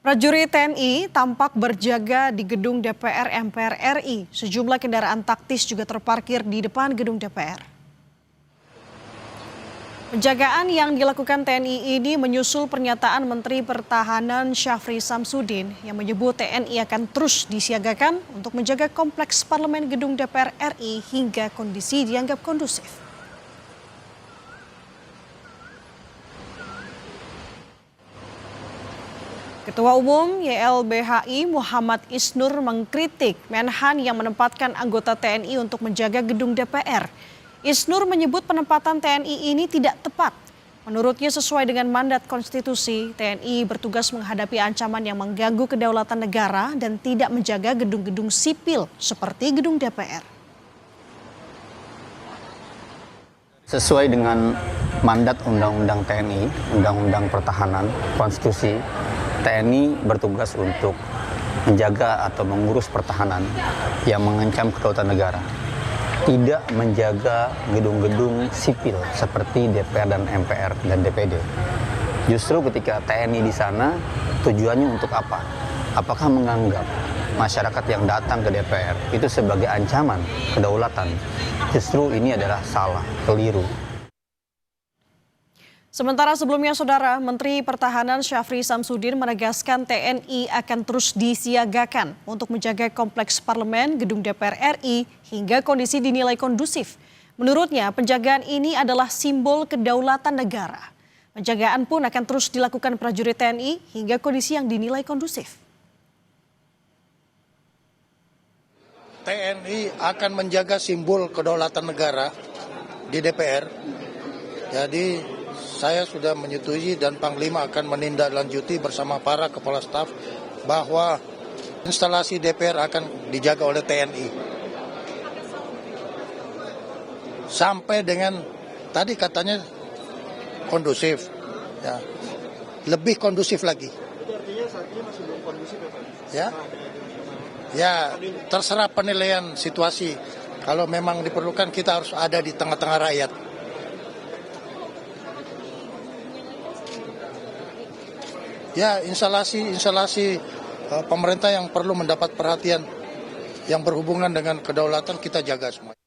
Prajurit TNI tampak berjaga di gedung DPR MPR RI. Sejumlah kendaraan taktis juga terparkir di depan gedung DPR. Penjagaan yang dilakukan TNI ini menyusul pernyataan Menteri Pertahanan Syafri Samsudin yang menyebut TNI akan terus disiagakan untuk menjaga kompleks parlemen gedung DPR RI hingga kondisi dianggap kondusif. Ketua Umum YLBHI Muhammad Isnur mengkritik Menhan yang menempatkan anggota TNI untuk menjaga gedung DPR. Isnur menyebut penempatan TNI ini tidak tepat. Menurutnya sesuai dengan mandat konstitusi, TNI bertugas menghadapi ancaman yang mengganggu kedaulatan negara dan tidak menjaga gedung-gedung sipil seperti gedung DPR. Sesuai dengan mandat Undang-Undang TNI, Undang-Undang Pertahanan, Konstitusi, TNI bertugas untuk menjaga atau mengurus pertahanan yang mengancam kedaulatan negara. Tidak menjaga gedung-gedung sipil seperti DPR dan MPR dan DPD. Justru ketika TNI di sana, tujuannya untuk apa? Apakah menganggap masyarakat yang datang ke DPR itu sebagai ancaman kedaulatan? Justru ini adalah salah, keliru. Sementara sebelumnya, Saudara, Menteri Pertahanan Syafri Samsudin menegaskan TNI akan terus disiagakan untuk menjaga kompleks parlemen gedung DPR RI hingga kondisi dinilai kondusif. Menurutnya, penjagaan ini adalah simbol kedaulatan negara. Penjagaan pun akan terus dilakukan prajurit TNI hingga kondisi yang dinilai kondusif. TNI akan menjaga simbol kedaulatan negara di DPR. Jadi saya sudah menyetujui dan Panglima akan menindaklanjuti bersama para kepala staf bahwa instalasi DPR akan dijaga oleh TNI. Sampai dengan tadi katanya kondusif, ya, lebih kondusif lagi. Itu artinya saat ini masih belum kondusif ya Pak? Ya, terserah penilaian situasi. Kalau memang diperlukan kita harus ada di tengah-tengah rakyat. Ya, instalasi pemerintah yang perlu mendapat perhatian yang berhubungan dengan kedaulatan kita jaga semua.